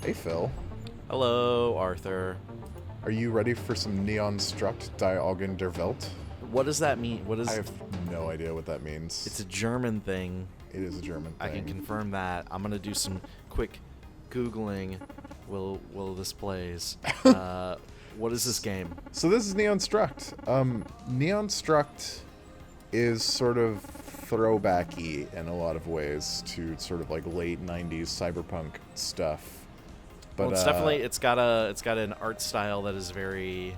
Hey Phil, Hello, Arthur. are you ready for some Neon Struct Die Augen der Welt? What does that mean? What I is? have no idea what that means. It's a German thing. It is a German I can thing. confirm that. I'm gonna do some quick googling. Will this plays? What is this game? So this is Neon Struct. Neon Struct is sort of throwbacky in a lot of ways to sort of like late '90s cyberpunk stuff. But Well, it's got an art style that is very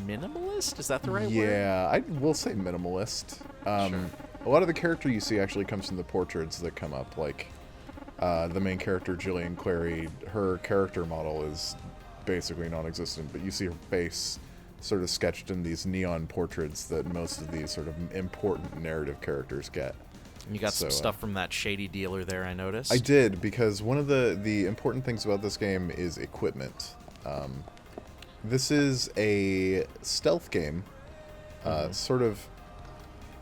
minimalist. Is that the right word? yeah, I will say minimalist. Sure. A lot of the character you see actually comes from the portraits that come up. Like the main character, Jillian Clary, her character model is basically non-existent, but you see her face sort of sketched in these neon portraits that most of these sort of important narrative characters get. You got So, some stuff from that shady dealer there. I noticed. I did, because one of the important things about this game is equipment. This is a stealth game. Sort of,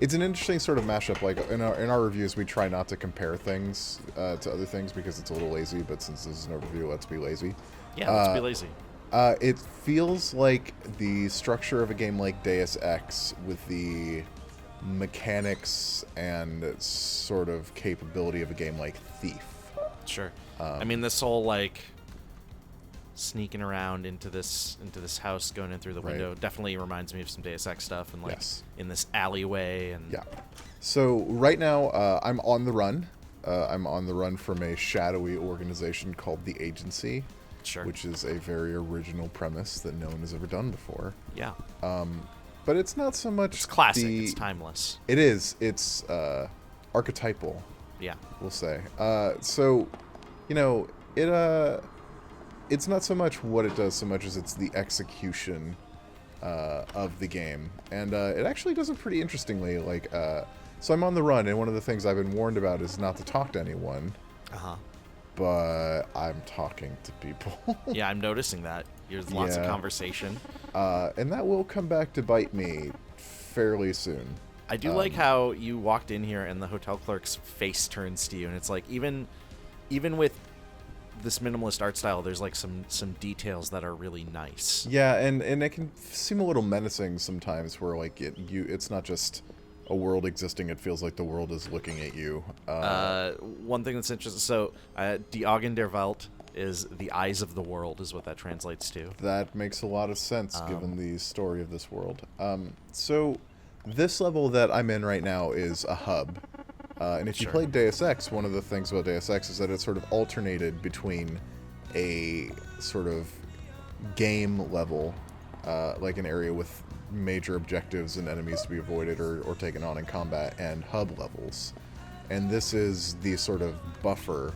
it's an interesting sort of mashup. Like in our reviews, we try not to compare things to other things because it's a little lazy. But since this is an overview, let's be lazy. Yeah, let's be lazy. It feels like the structure of a game like Deus Ex with the mechanics and sort of capability of a game like Thief. Sure. I mean, this whole like sneaking around into this house, going in through the Right. window, definitely reminds me of some Deus Ex stuff, and like Yes. in this alleyway and Yeah. So right now, I'm on the run. I'm on the run from a shadowy organization called the Agency, sure. which is a very original premise that no one has ever done before. Yeah, But it's not so much it's classic. the- It's timeless. It is. It's archetypal, Yeah, we'll say. So, you know, it's not so much what it does so much as it's the execution of the game, and it actually does it pretty interestingly. Like, so I'm on the run, and one of the things I've been warned about is not to talk to anyone, but I'm talking to people. yeah. I'm noticing that there's lots of Yeah. conversation. And that will come back to bite me fairly soon. I do like how you walked in here and the hotel clerk's face turns to you, and it's like even with this minimalist art style, there's like some details that are really nice. Yeah, and it can seem a little menacing sometimes, where like it's not just a world existing; it feels like the world is looking at you. One thing that's interesting, so Die Augen der Welt is the eyes of the world, is what that translates to. That makes a lot of sense given the story of this world. So this level that I'm in right now is a hub. And if you Sure. played Deus Ex, one of the things about Deus Ex is that it sort of alternated between a sort of game level, like an area with major objectives and enemies to be avoided or taken on in combat, and hub levels. And this is the sort of buffer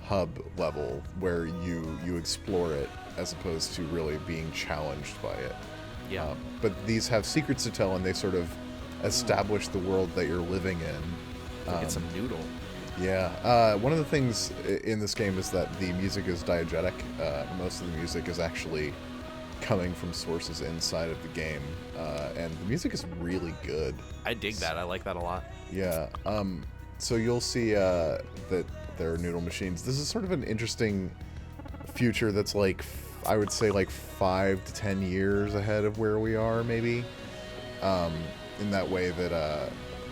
hub level where you explore it as opposed to really being challenged by it. Yeah. But these have secrets to tell, and they sort of establish the world that you're living in. Get some noodle. Yeah. One of the things in this game is that the music is diegetic. Most of the music is actually coming from sources inside of the game, and the music is really good. I dig that. I like that a lot. Yeah. So you'll see that there are noodle machines. This is sort of an interesting future that's like, I would say like 5 to 10 years ahead of where we are, maybe. In that way that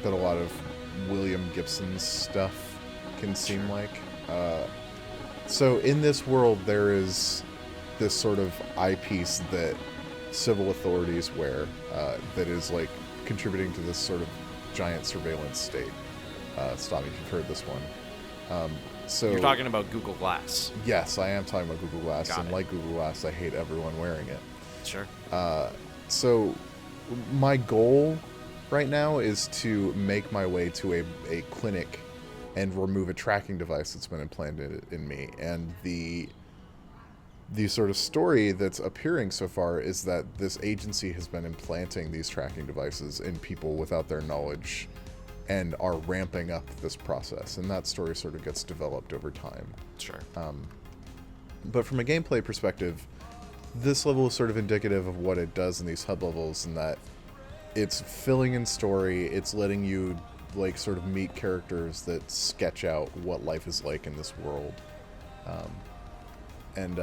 that a lot of William Gibson's stuff can seem like. So in this world, there is this sort of eyepiece that civil authorities wear that is like contributing to this sort of giant surveillance state. Stop me if you've heard this one. So You're talking about Google Glass. yes, I am talking about Google Glass, Got and it. like Google Glass, I hate everyone wearing it. Sure. So my goal right now is to make my way to a clinic and remove a tracking device that's been implanted in me. And the sort of story that's appearing so far is that this agency has been implanting these tracking devices in people without their knowledge and are ramping up this process. And that story sort of gets developed over time. Sure. But from a gameplay perspective, this level is sort of indicative of what it does in these hub levels, in that it's filling in story, it's letting you like sort of meet characters that sketch out what life is like in this world. And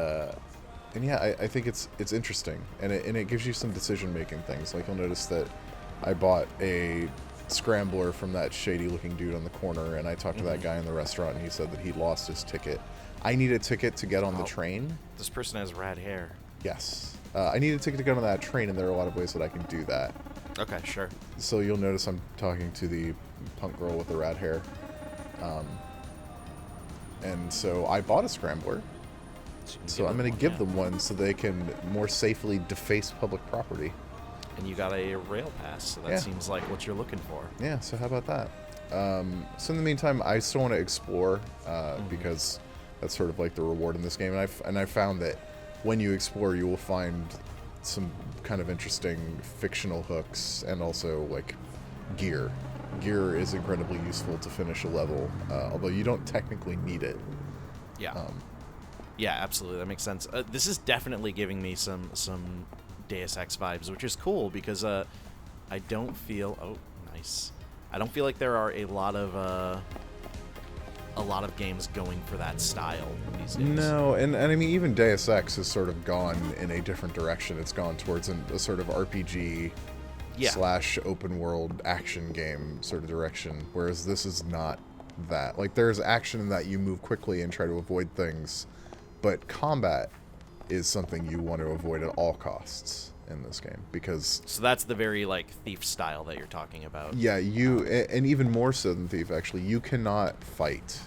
yeah, I think it's interesting, and it gives you some decision making things. Like you'll notice that I bought a scrambler from that shady looking dude on the corner, and I talked to that guy in the restaurant, and he said that he lost his ticket. I need a ticket to get on the train. This person has rad hair. Yes. I need a ticket to get on that train, and there are a lot of ways that I can do that. Okay, sure. So you'll notice I'm talking to the punk girl with the rad hair. And so I bought a scrambler. So I'm going to give them one so they can more safely deface public property. And you got a rail pass, so that seems like what you're looking for. Yeah, so how about that? So in the meantime, I still want to explore because that's sort of like the reward in this game. And I found that when you explore, you will find some kind of interesting fictional hooks and also like gear. Gear is incredibly useful to finish a level, although you don't technically need it. Yeah. Yeah, absolutely. That makes sense. This is definitely giving me some Deus Ex vibes, which is cool because I don't feel... Oh, nice. I don't feel like there are a lot of games going for that style these days. No, and I mean, even Deus Ex has sort of gone in a different direction. It's gone towards a sort of RPG slash open world action game sort of direction, whereas this is not that. Like, there's action in that you move quickly and try to avoid things, but combat is something you want to avoid at all costs in this game, because... So that's the very, like, Thief style that you're talking about. Yeah, and even more so than Thief, actually, you cannot fight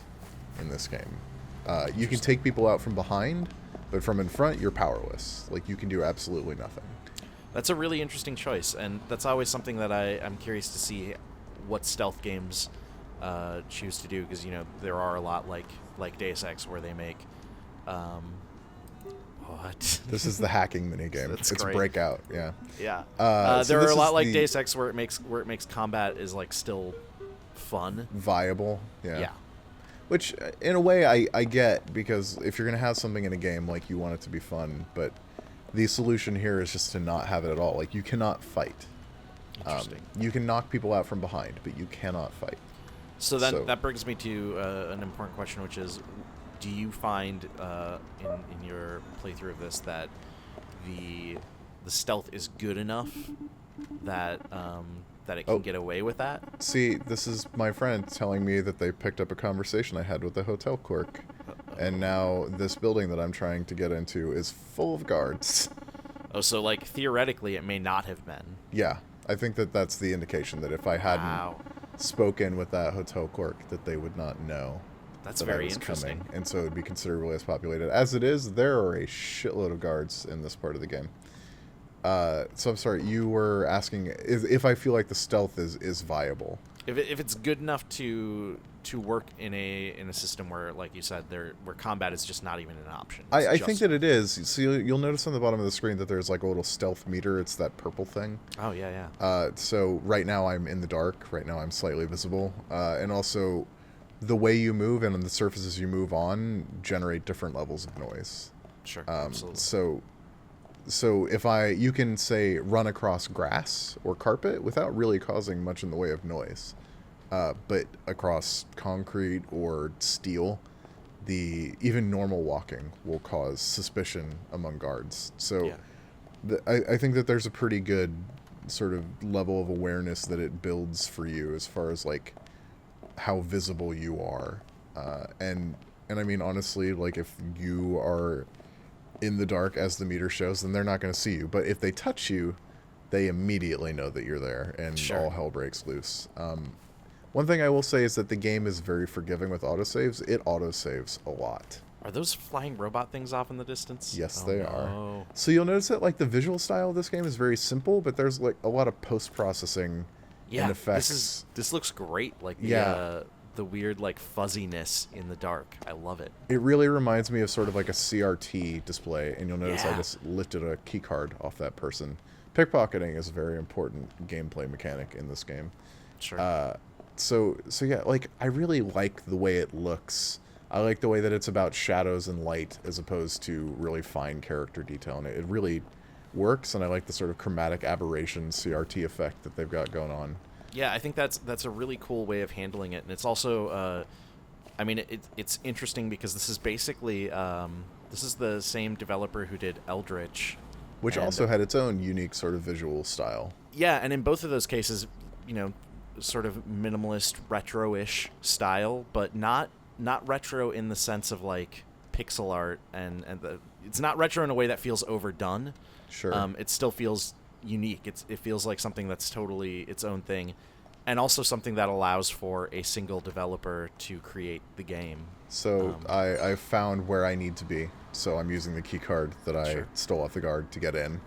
in this game. You can take people out from behind, but from in front, you're powerless. Like, you can do absolutely nothing. That's a really interesting choice, and that's always something that I'm curious to see what stealth games choose to do, because, you know, there are a lot like Deus Ex where they make... What? This is the hacking minigame. It's great. Breakout, yeah. Yeah. So there are a lot like Deus Ex where it makes combat is like still fun, viable. Yeah. Yeah. Which, in a way, I get, because if you're gonna have something in a game, like, you want it to be fun, but the solution here is just to not have it at all. Like, you cannot fight. Interesting. You can knock people out from behind, but you cannot fight. So that brings me to an important question, which is, do you find in your playthrough of this that the stealth is good enough that that it can get away with that? See, this is my friend telling me that they picked up a conversation I had with the hotel clerk, and now this building that I'm trying to get into is full of guards. Oh, so like theoretically it may not have been. Yeah, I think that's the indication that if I hadn't spoken with that hotel clerk, that they would not know. That's very interesting. Coming, and so it would be considerably less populated. As it is, there are a shitload of guards in this part of the game. So I'm sorry, you were asking if I feel like the stealth is viable. If it's good enough to work in a system where, like you said, where combat is just not even an option. I think that it is. So you'll notice on the bottom of the screen that there's like a little stealth meter. It's that purple thing. Oh, yeah. So right now I'm in the dark. Right now I'm slightly visible. And also the way you move and the surfaces you move on generate different levels of noise. Sure, absolutely. So if you can say run across grass or carpet without really causing much in the way of noise, but across concrete or steel, even normal walking will cause suspicion among guards. So I think that there's a pretty good sort of level of awareness that it builds for you as far as like how visible you are, and I mean, honestly, like, if you are in the dark as the meter shows, then they're not going to see you. But if they touch you, they immediately know that you're there, and all hell breaks loose. One thing I will say is that the game is very forgiving with autosaves. It autosaves a lot. Are those flying robot things off in the distance? Yes, they are. So you'll notice that, like, the visual style of this game is very simple, but there's like a lot of post-processing and effects. This looks great. Like the weird like fuzziness in the dark. I love it. It really reminds me of sort of like a CRT display, and you'll notice I just lifted a key card off that person. Pickpocketing is a very important gameplay mechanic in this game. Sure. So yeah, like, I really like the way it looks. I like the way that it's about shadows and light as opposed to really fine character detail, and it really works, and I like the sort of chromatic aberration CRT effect that they've got going on. Yeah, I think that's a really cool way of handling it, and it's also, I mean, it's interesting because this is basically This is the same developer who did Eldritch. Which also had its own unique sort of visual style. Yeah, and in both of those cases, sort of minimalist, retro-ish style, but not retro in the sense of like pixel art, and it's not retro in a way that feels overdone. Sure. It still feels unique. It feels like something that's totally its own thing, and also something that allows for a single developer to create the game. So I found where I need to be. So I'm using the key card that I Sure. stole off the guard to get in.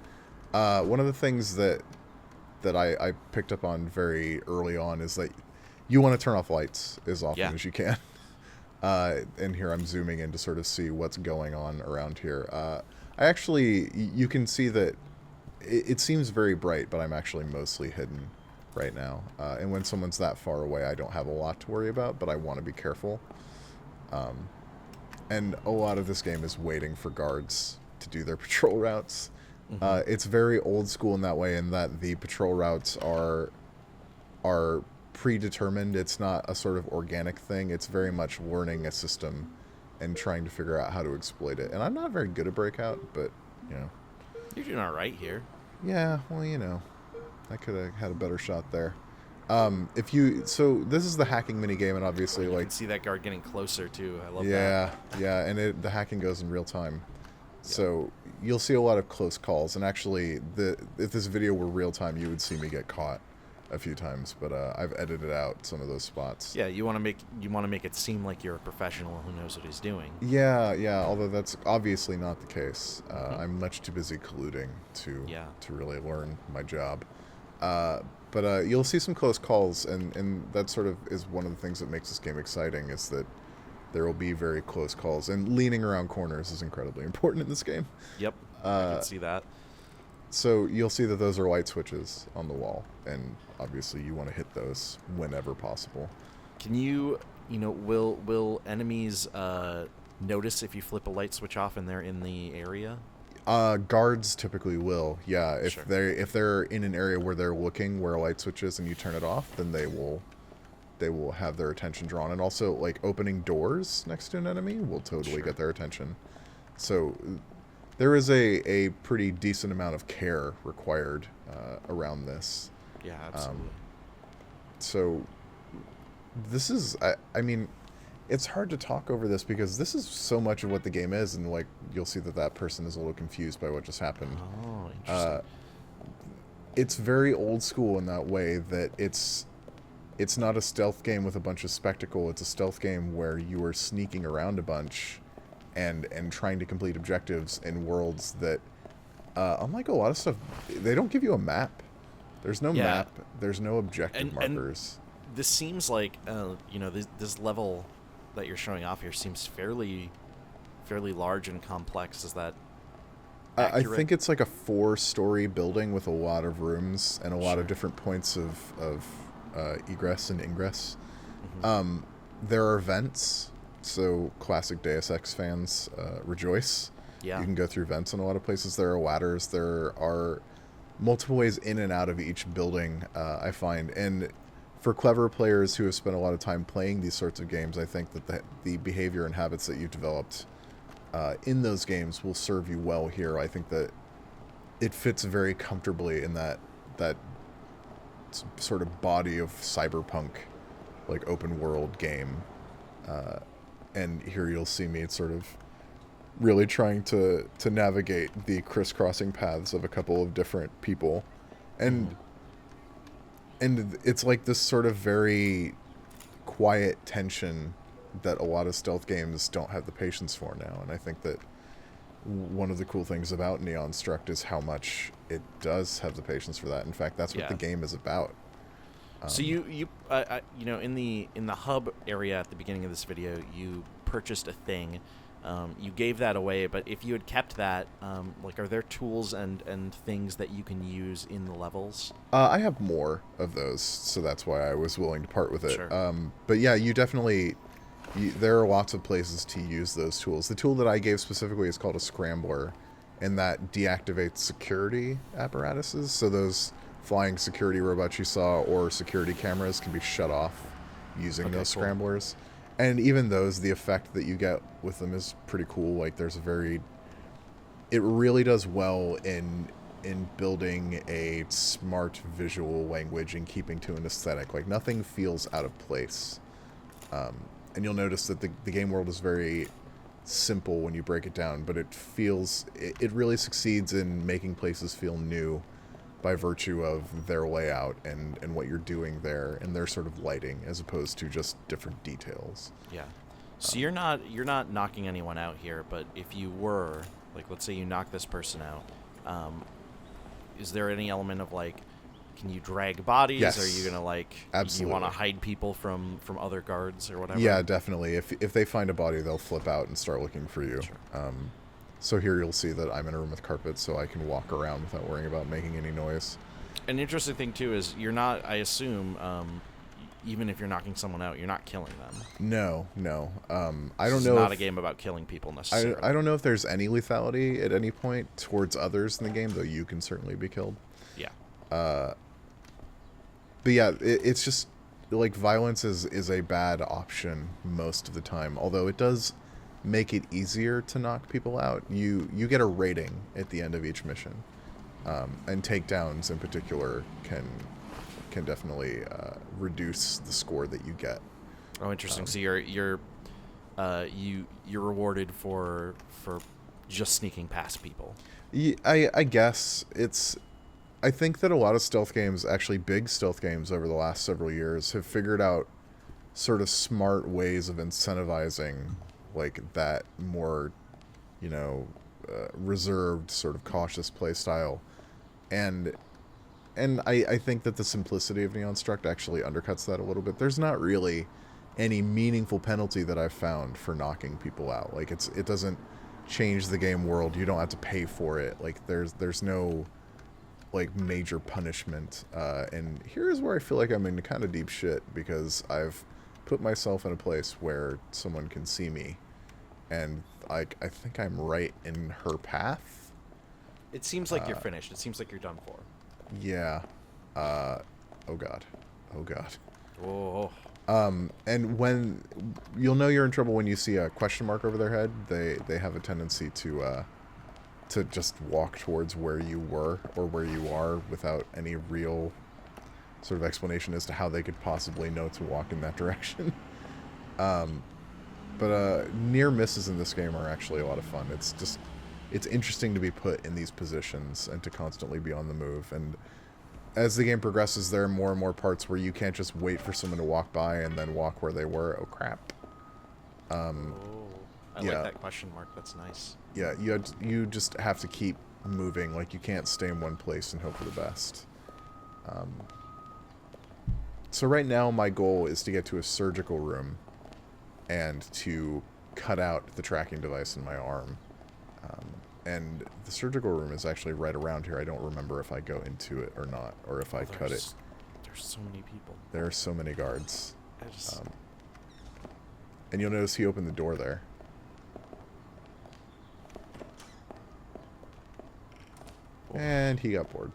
One of the things that I picked up on very early on is that you want to turn off lights as often as you can. And here I'm zooming in to sort of see what's going on around here. You can see that it seems very bright, but I'm actually mostly hidden right now. And when someone's that far away, I don't have a lot to worry about, but I want to be careful. And a lot of this game is waiting for guards to do their patrol routes. Mm-hmm. It's very old school in that way, in that the patrol routes are predetermined. It's not a sort of organic thing. It's very much learning a system and trying to figure out how to exploit it. And I'm not very good at Breakout, but, You're doing all right here. Yeah, well, I could have had a better shot there. So this is the hacking minigame, and obviously, you can see that guard getting closer too. I love that. Yeah, and the hacking goes in real time. So you'll see a lot of close calls, and actually, if this video were real time, you would see me get caught a few times, but I've edited out some of those spots. Yeah, you want to make it seem like you're a professional who knows what he's doing. Yeah. Although that's obviously not the case. I'm much too busy colluding to really learn my job. But you'll see some close calls, and that sort of is one of the things that makes this game exciting, is that there will be very close calls, and leaning around corners is incredibly important in this game. Yep, I can see that. So you'll see that those are light switches on the wall, and obviously you want to hit those whenever possible. Can will enemies notice if you flip a light switch off and they're in the area? Guards typically will, yeah. If Sure. they're in an area where they're looking where a light switch is and you turn it off, then they will have their attention drawn. And also, like, opening doors next to an enemy will totally get their attention. So there is a pretty decent amount of care required around this. Yeah, absolutely. So this is, I mean, it's hard to talk over this because this is so much of what the game is, and like you'll see that person is a little confused by what just happened. Oh, interesting. It's very old school in that way that it's not a stealth game with a bunch of spectacle. It's a stealth game where you are sneaking around a bunch and trying to complete objectives in worlds that, unlike a lot of stuff, they don't give you a map. There's no map. There's no objective markers. And this seems like this level that you're showing off here seems fairly large and complex. Is that accurate? I think it's like a 4-story building with a lot of rooms and a lot of different points of egress and ingress. Mm-hmm. There are vents, so classic Deus Ex fans rejoice. Yeah. You can go through vents in a lot of places. There are ladders. There are multiple ways in and out of each building, I find. And for clever players who have spent a lot of time playing these sorts of games, I think that the behavior and habits that you've developed in those games will serve you well here. I think that it fits very comfortably in that sort of body of cyberpunk, like open world game. And here you'll see me sort of really trying to navigate the crisscrossing paths of a couple of different people. And it's like this sort of very quiet tension that a lot of stealth games don't have the patience for now. And I think that one of the cool things about Neon Struct is how much it does have the patience for that. In fact, that's what the game is about. So you in the hub area at the beginning of this video, you purchased a thing. You gave that away, but if you had kept that, are there tools and things that you can use in the levels? I have more of those, so that's why I was willing to part with it. Sure. But yeah, there are lots of places to use those tools. The tool that I gave specifically is called a scrambler, and that deactivates security apparatuses. So those flying security robots you saw or security cameras can be shut off using those scramblers. And even those, the effect that you get with them is pretty cool. Like there's a very, it really does well in building a smart visual language and keeping to an aesthetic. Like nothing feels out of place. And you'll notice that the game world is very simple when you break it down, but it really succeeds in making places feel new by virtue of their layout and what you're doing there and their sort of lighting as opposed to just different details. Yeah. So you're not knocking anyone out here, but if you were, like, let's say you knock this person out, is there any element of like, can you drag bodies? Yes. Are you gonna like, Absolutely. you want to hide people from other guards or whatever? Yeah, definitely. If they find a body, they'll flip out and start looking for you. Sure. So here you'll see that I'm in a room with carpet, so I can walk around without worrying about making any noise. An interesting thing too is you're not, I assume, even if you're knocking someone out, you're not killing them. No. I don't know. It's not a game about killing people necessarily. I don't know if there's any lethality at any point towards others in the game, though you can certainly be killed. Yeah. But yeah, it's just like violence is a bad option most of the time. Although it does make it easier to knock people out. You get a rating at the end of each mission, and takedowns in particular can definitely reduce the score that you get. Oh, interesting. So you're rewarded for just sneaking past people. I guess I think that a lot of stealth games, actually big stealth games over the last several years, have figured out sort of smart ways of incentivizing like that more, reserved, sort of cautious play style. And I think that the simplicity of Neon Struct actually undercuts that a little bit. There's not really any meaningful penalty that I've found for knocking people out. Like it doesn't change the game world. You don't have to pay for it. Like there's no like major punishment. And here's where I feel like I'm in kind of deep shit because I've put myself in a place where someone can see me, and I think I'm right in her path. It seems like you're finished. It seems like you're done for. Yeah. Oh god. Oh. And when you'll know you're in trouble when you see a question mark over their head, they have a tendency to just walk towards where you were or where you are without any real sort of explanation as to how they could possibly know to walk in that direction. But near misses in this game are actually a lot of fun. It's interesting to be put in these positions and to constantly be on the move. And as the game progresses, there are more and more parts where you can't just wait for someone to walk by and then walk where they were. Oh crap. I like that question mark. That's nice. Yeah, you just have to keep moving. Like you can't stay in one place and hope for the best. So right now my goal is to get to a surgical room and to cut out the tracking device in my arm. And the surgical room is actually right around here. I don't remember if I go into it or not, or if I cut it. There's so many people. There are so many guards. I just... And you'll notice he opened the door there. And he got bored.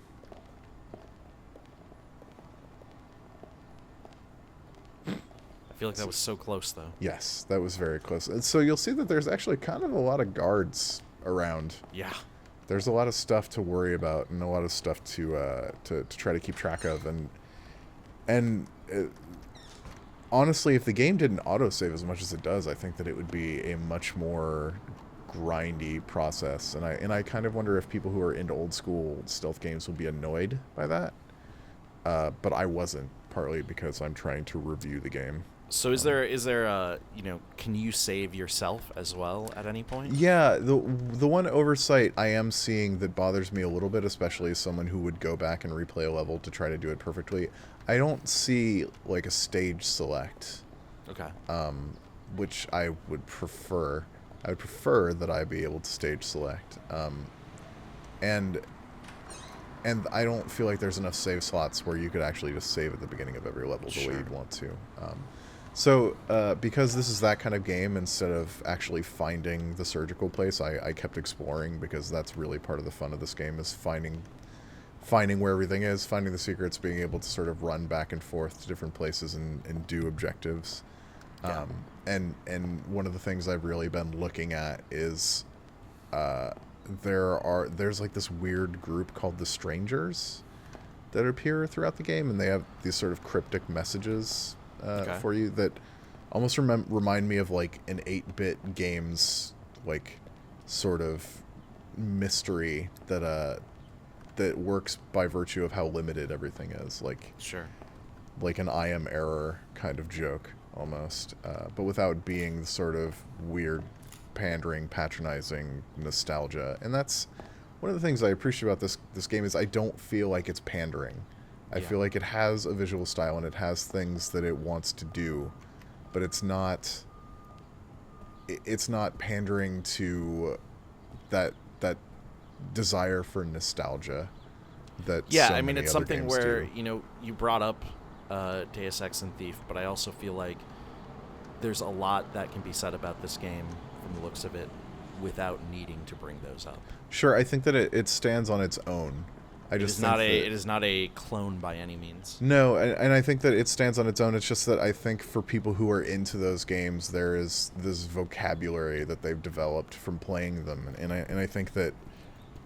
I feel like that was so close, though. Yes, that was very close. And so you'll see that there's actually kind of a lot of guards around. Yeah. There's a lot of stuff to worry about and a lot of stuff to try to keep track of. And honestly, if the game didn't autosave as much as it does, I think that it would be a much more grindy process. And I kind of wonder if people who are into old school stealth games will be annoyed by that. But I wasn't, partly because I'm trying to review the game. So is there can you save yourself as well at any point? Yeah, the one oversight I am seeing that bothers me a little bit, especially as someone who would go back and replay a level to try to do it perfectly, I don't see like a stage select. Okay. Which I would prefer. I would prefer that I be able to stage select. And I don't feel like there's enough save slots where you could actually just save at the beginning of every level the way you'd want to. So because this is that kind of game, instead of actually finding the surgical place, I kept exploring, because that's really part of the fun of this game, is finding where everything is, finding the secrets, being able to sort of run back and forth to different places and do objectives. Yeah. And one of the things I've really been looking at is there's like this weird group called the Strangers that appear throughout the game, and they have these sort of cryptic messages for you that almost remind me of like an 8-bit game's like sort of mystery that works by virtue of how limited everything is. Like Sure. like an I am error kind of joke almost, but without being the sort of weird, pandering, patronizing nostalgia. And that's one of the things I appreciate about this game is I don't feel like it's pandering. I feel like it has a visual style and it has things that it wants to do, but it's not pandering to that desire for nostalgia that I mean, it's something where you brought up Deus Ex and Thief, but I also feel like there's a lot that can be said about this game from the looks of it without needing to bring those up. Sure, I think that it stands on its own. It is not a clone by any means. No, and I think that it stands on its own. It's just that I think for people who are into those games, there is this vocabulary that they've developed from playing them, and I think that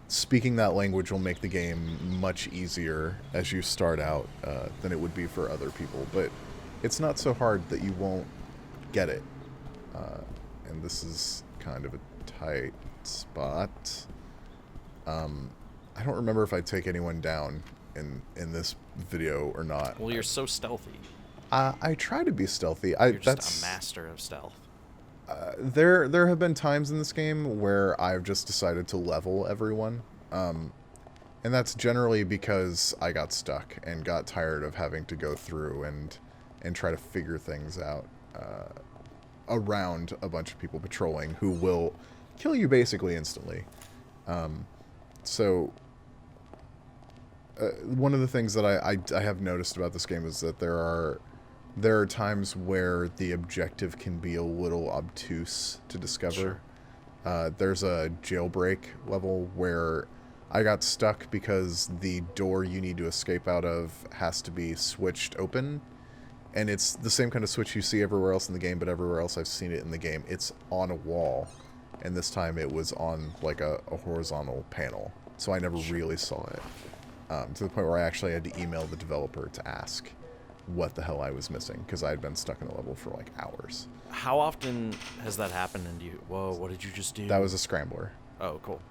speaking that language will make the game much easier as you start out than it would be for other people. But it's not so hard that you won't get it. And this is kind of a tight spot. I don't remember if I take anyone down in this video or not. Well, you're so stealthy. I try to be stealthy. You're just a master of stealth. There have been times in this game where I've just decided to level everyone. And that's generally because I got stuck and got tired of having to go through and try to figure things out around a bunch of people patrolling who will kill you basically instantly. So one of the things that I have noticed about this game is that there are times where the objective can be a little obtuse to discover. Sure. There's a jailbreak level where I got stuck because the door you need to escape out of has to be switched open. And it's the same kind of switch you see everywhere else in the game, but everywhere else I've seen it in the game, it's on a wall. And this time it was on like a horizontal panel. So I never really saw it. To the point where I actually had to email the developer to ask what the hell I was missing, because I had been stuck in the level for like hours. How often has that happened? And whoa, what did you just do? That was a scrambler. Oh, cool.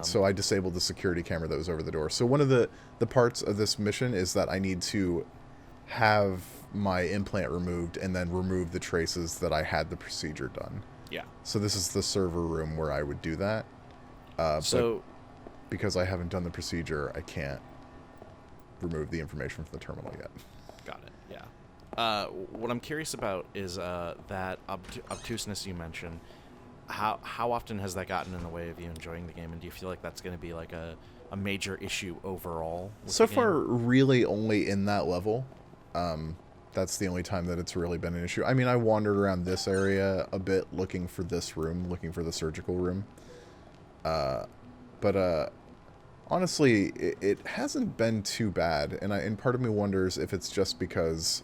So I disabled the security camera that was over the door. So one of the parts of this mission is that I need to have my implant removed and then remove the traces that I had the procedure done. Yeah. So this is the server room where I would do that. But because I haven't done the procedure, I can't remove the information from the terminal yet. Got it. Yeah. What I'm curious about is that obtuseness you mentioned. How often has that gotten in the way of you enjoying the game, and do you feel like that's going to be like a major issue overall? So far, really only in that level. That's the only time that it's really been an issue. I mean, I wandered around this area a bit looking for this room, looking for the surgical room. But honestly, it hasn't been too bad, and part of me wonders if it's just because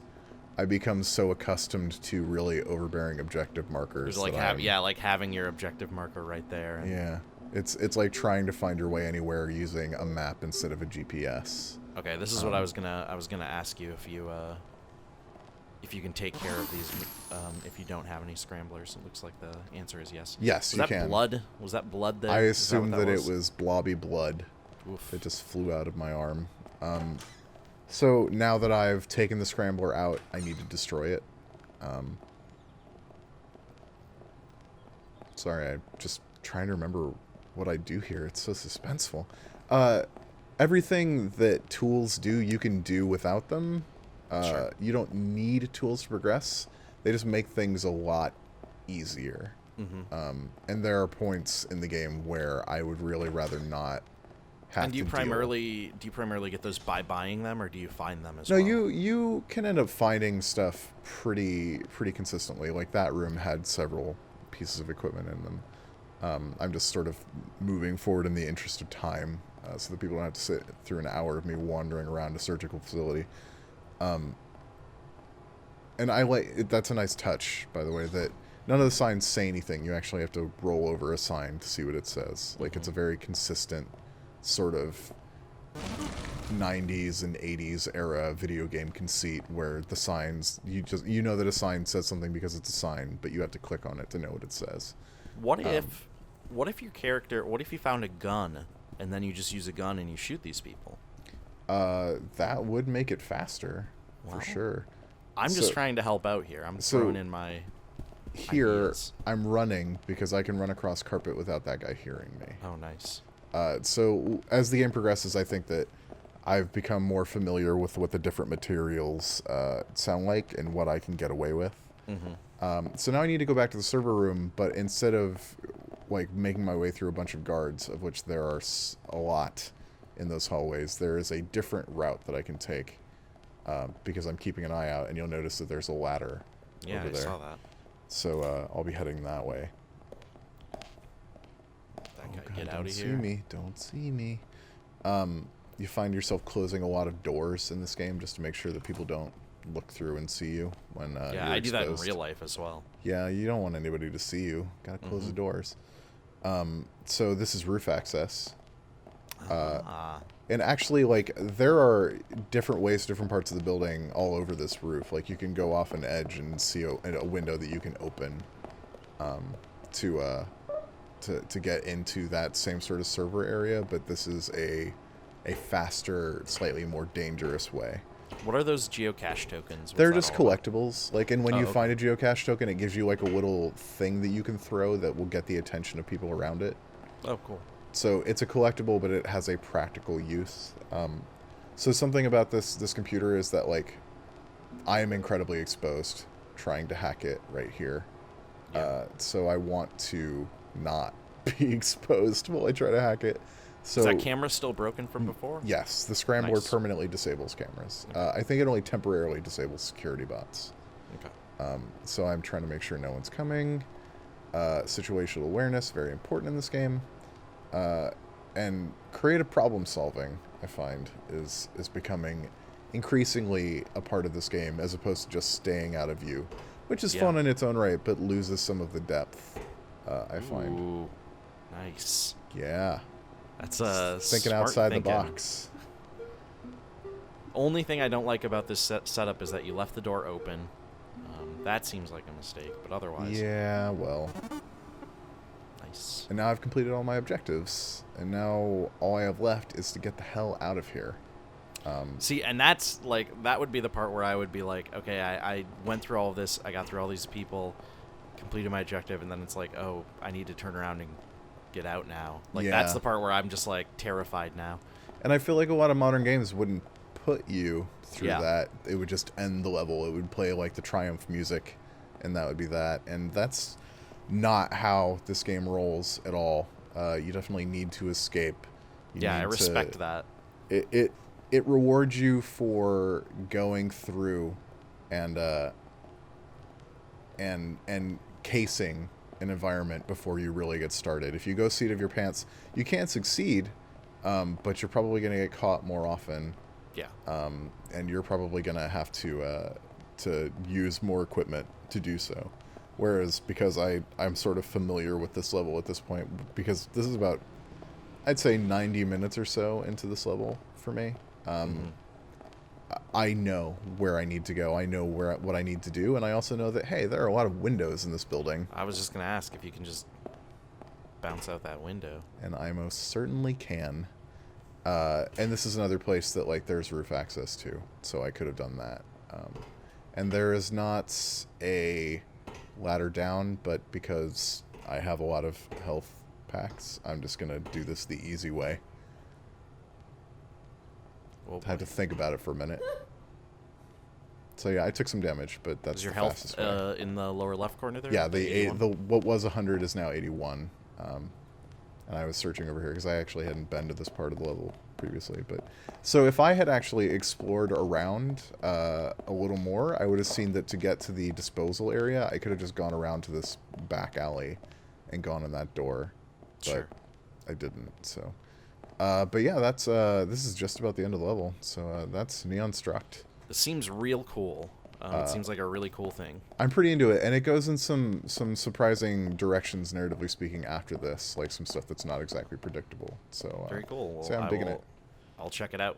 I become so accustomed to really overbearing objective markers. Like having your objective marker right there. And yeah, it's like trying to find your way anywhere using a map instead of a GPS. Okay, this is what I was gonna ask you if you can take care of these if you don't have any scramblers. It looks like the answer is yes. Yes, you can. Was that blood there? I assumed that it was blobby blood. Oof. It just flew out of my arm. So now that I've taken the scrambler out, I need to destroy it. Sorry, I'm just trying to remember what I do here. It's so suspenseful. Everything that tools do, you can do without them. Sure. You don't need tools to progress. They just make things a lot easier. Mm-hmm. And there are points in the game where I would really rather not have to do you primarily get those by buying them, or do you find them as well? well? No, you can end up finding stuff pretty consistently. Like that room had several pieces of equipment in them. I'm just sort of moving forward in the interest of time, so that people don't have to sit through an hour of me wandering around a surgical facility. And I like it, that's a nice touch, by the way, that none of the signs say anything. You actually have to roll over a sign to see what it says. Like, it's a very consistent sort of 90s and 80s era video game conceit where the signs, you know that a sign says something because it's a sign, but you have to click on it to know what it says. What if your character, what if you found a gun and then you just use a gun and you shoot these people? That would make it faster, for sure. I'm just trying to help out here. I'm throwing in my ideas. I'm running because I can run across carpet without that guy hearing me. Oh, nice. So as the game progresses, I think that I've become more familiar with what the different materials sound like and what I can get away with. So now I need to go back to the server room, but instead of like making my way through a bunch of guards, of which there are a lot in those hallways, there is a different route that I can take. Because I'm keeping an eye out, and you'll notice that there's a ladder over there. I saw that. So I'll be heading that way. That guy, get out of here. Don't see me. Don't see me. You find yourself closing a lot of doors in this game just to make sure that people don't look through and see you when you're I do that in exposed. real life as well. Yeah, you don't want anybody to see you. Gotta close the doors. So this is roof access. And actually, like, there are different ways, different parts of the building all over this roof. Like, you can go off an edge and see a window that you can open to get into that same sort of server area. But this is a faster, slightly more dangerous way. What are those geocache tokens? What's They're that just all about? collectibles. Like, and when you find a geocache token, it gives you, like, a little thing that you can throw that will get the attention of people around it. Oh, cool. So it's a collectible, but it has a practical use. So something about this computer is that, like, I am incredibly exposed trying to hack it right here. Yeah. So I want to not be exposed while I try to hack it. So Is that camera still broken from before? yes, the scrambler Nice. permanently disables cameras. I think it only temporarily disables security bots. Okay. So I'm trying to make sure no one's coming. Situational awareness, very important in this game. And creative problem solving, I find, is becoming increasingly a part of this game as opposed to just staying out of view, which is fun in its own right, but loses some of the depth, I find. Ooh, nice. Yeah. That's thinking smart outside thinking. the box. Only thing I don't like about this setup is that you left the door open. That seems like a mistake, but otherwise... Yeah, well... Nice. And now I've completed all my objectives, and now all I have left is to get the hell out of here. See, and that's, like, that would be the part where I would be like, okay, I went through all of this, I got through all these people, completed my objective, and then it's like, oh, I need to turn around and get out now. Like, that's Yeah. the part where I'm just, like, terrified now. And I feel like a lot of modern games wouldn't put you through Yeah. that. It would just end the level. It would play like the Triumph music, and that would be that. And that's not how this game rolls at all. You definitely need to escape. Yeah, I respect that. It rewards you for going through and casing an environment before you really get started. If you go seat of your pants, you can succeed, but you're probably going to get caught more often. Yeah. And you're probably going to have to use more equipment to do so. Whereas because I'm sort of familiar with this level at this point, because this is about, I'd say 90 minutes or so into this level for me. I know where I need to go. I know what I need to do. And I also know that, hey, there are a lot of windows in this building. I was just going to ask if you can just bounce out that window. And I most certainly can. And this is another place that, like, there's roof access to, so I could have done that. And there is not a ladder down, but because I have a lot of health packs, I'm just gonna do this the easy way. Well, Had to think about it for a minute. So yeah, I took some damage, but that's is your the health fastest way. in the lower left corner there? Yeah, The what was 100 is now 81. And I was searching over here because I actually hadn't been to this part of the level previously. But so if I had actually explored around a little more, I would have seen that to get to the disposal area, I could have just gone around to this back alley and gone in that door. But Sure. I didn't. So, but yeah, this is just about the end of the level. So that's Neon Struct. This seems real cool. It seems like a really cool thing. I'm pretty into it, and it goes in some surprising directions, narratively speaking, after this, like some stuff that's not exactly predictable. So Very cool. Well, so I'm digging it. I'll check it out.